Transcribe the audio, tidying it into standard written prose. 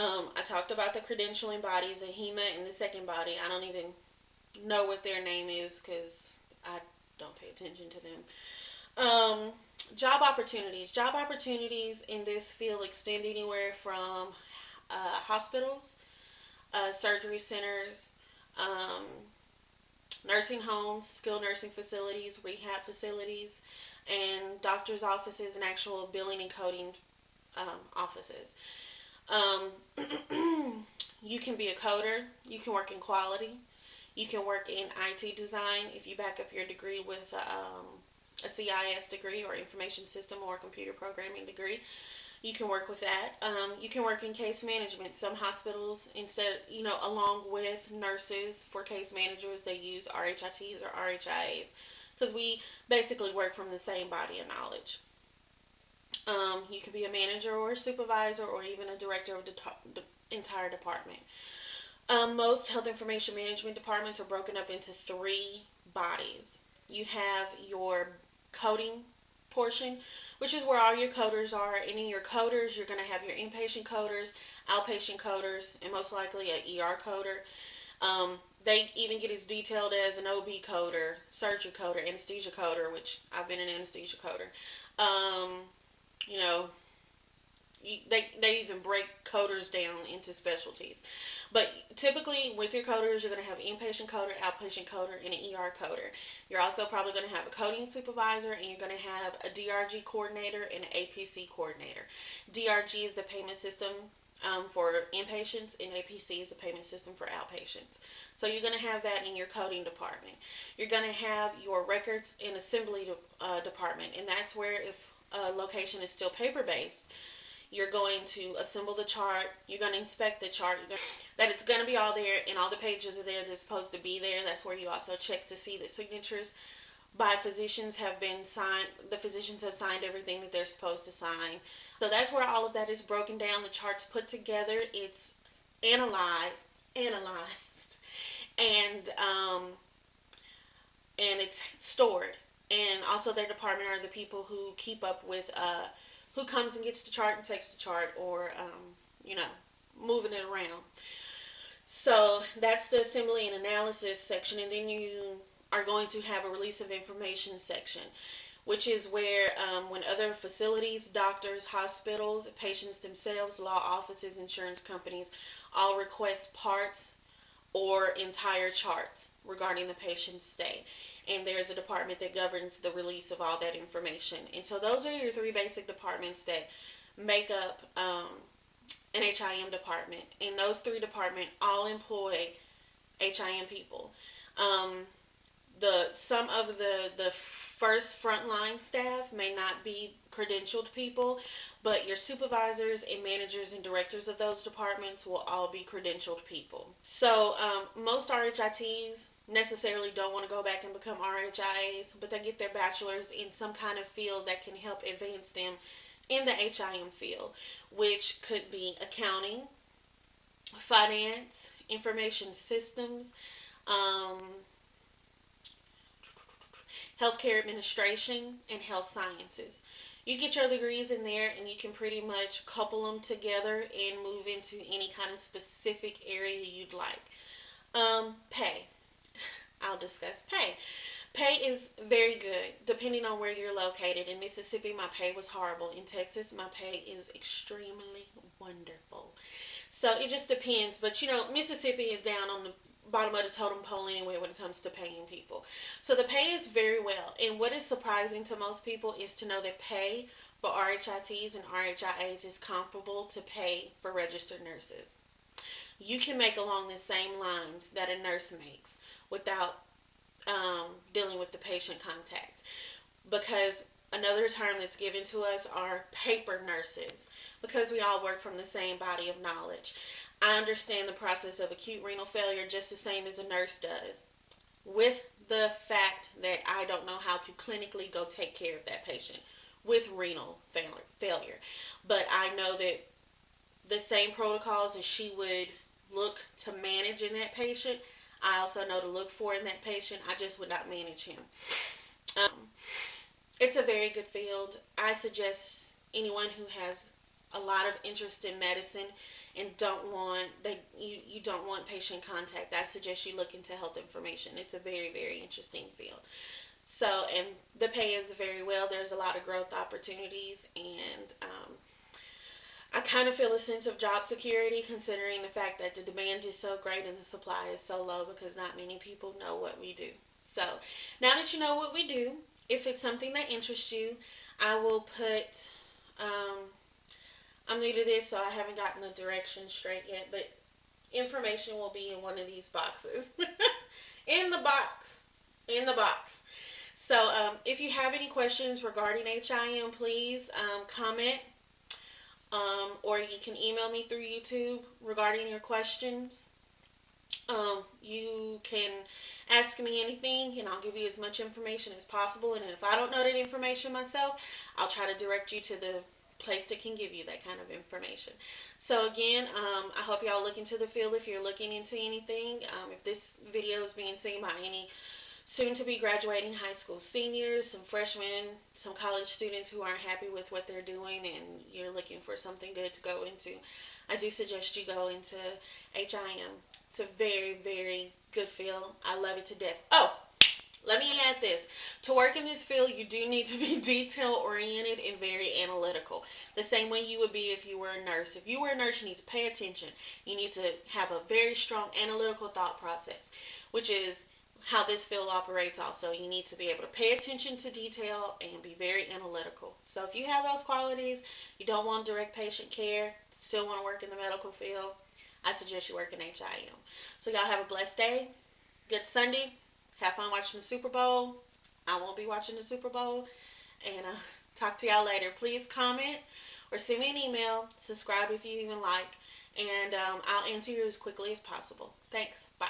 I talked about the credentialing bodies, the HEMA and the second body. I don't even know what their name is because I don't pay attention to them. Um, Job opportunities. Job opportunities in this field extend anywhere from hospitals, surgery centers, um, nursing homes, skilled nursing facilities, rehab facilities, and doctors' offices and actual billing and coding offices. You can be a coder. You can work in quality. You can work in IT design if you back up your degree with a CIS degree or information system or computer programming degree. You can work with that. You can work in case management. Some hospitals, instead, along with nurses for case managers, they use RHITs or RHIAs because we basically work from the same body of knowledge. You could be a manager or a supervisor or even a director of the entire department. Most health information management departments are broken up into three bodies. You have your coding portion, which is where all your coders are. And in your coders, you're going to have your inpatient coders, outpatient coders, and most likely an ER coder. They even get as detailed as an OB coder, surgery coder, anesthesia coder, which I've been an anesthesia coder. You know, they even break coders down into specialties. But typically with your coders, you're going to have inpatient coder, outpatient coder, and an ER coder. You're also probably going to have a coding supervisor, and you're going to have a DRG coordinator and an APC coordinator. DRG is the payment system for inpatients, and APC is the payment system for outpatients. So you're going to have that in your coding department. You're going to have your records and assembly department, and that's where if a location is still paper-based, you're going to assemble the chart. You're going to inspect the chart. That it's going to be all there and all the pages are there that's supposed to be there. That's where you also check to see that signatures by physicians have been signed. The physicians have signed everything that they're supposed to sign. So that's where all of that is broken down. The chart's put together. It's analyzed, and it's stored. And also their department are the people who keep up with who comes and gets the chart and takes the chart, or moving it around. So that's the assembly and analysis section, and then you are going to have a release of information section, which is where when other facilities, doctors, hospitals, patients themselves, law offices, insurance companies all request parts or entire charts regarding the patient's stay. And there's a department that governs the release of all that information. And so those are your three basic departments that make up an H.I.M department. And those three departments all employ H.I.M people. Some of the first frontline staff may not be credentialed people, but your supervisors and managers and directors of those departments will all be credentialed people. So most RHITs necessarily don't want to go back and become RHIAs, but they get their bachelor's in some kind of field that can help advance them in the H.I.M field, which could be accounting, finance, information systems, healthcare administration, and health sciences. You get your degrees in there and you can pretty much couple them together and move into any kind of specific area you'd like. Pay. I'll discuss pay. Pay is very good depending on where you're located. In Mississippi, my pay was horrible. In Texas, my pay is extremely wonderful. So it just depends. But Mississippi is down on the bottom of the totem pole anyway when it comes to paying people. So the pay is very well. And what is surprising to most people is to know that pay for RHITs and RHIAs is comparable to pay for registered nurses. You can make along the same lines that a nurse makes without dealing with the patient contact. Because another term that's given to us are paper nurses, because we all work from the same body of knowledge. I understand the process of acute renal failure just the same as a nurse does, with the fact that I don't know how to clinically go take care of that patient with renal failure. But I know that the same protocols that she would look to manage in that patient, I also know to look for in that patient. I just would not manage him. It's a very good field. I suggest anyone who has a lot of interest in medicine and you don't want patient contact, I suggest you look into health information. It's a very, very interesting field. So, and the pay is very well. There's a lot of growth opportunities, and I kind of feel a sense of job security considering the fact that the demand is so great and the supply is so low because not many people know what we do. So, now that you know what we do, if it's something that interests you, I will put, I'm new to this, so I haven't gotten the directions straight yet, but information will be in one of these boxes. In the box. In the box. So, if you have any questions regarding H.I.M, please comment, or you can email me through YouTube regarding your questions. You can ask me anything, and I'll give you as much information as possible. And if I don't know that information myself, I'll try to direct you to the place that can give you that kind of information. So again, I hope y'all look into the field if you're looking into anything. If this video is being seen by any soon-to-be graduating high school seniors, some freshmen, some college students who aren't happy with what they're doing and you're looking for something good to go into, I do suggest you go into H.I.M. It's a very, very good field. I love it to death. Oh, let me add this. To work in this field, you do need to be detail-oriented and very analytical. The same way you would be if you were a nurse. If you were a nurse, you need to pay attention. You need to have a very strong analytical thought process, which is how this field operates also. You need to be able to pay attention to detail and be very analytical. So if you have those qualities, you don't want direct patient care, still want to work in the medical field, I suggest you work in H.I.M. So y'all have a blessed day. Good Sunday. Have fun watching the Super Bowl. I won't be watching the Super Bowl. And talk to y'all later. Please comment or send me an email. Subscribe if you even like. And I'll answer you as quickly as possible. Thanks. Bye.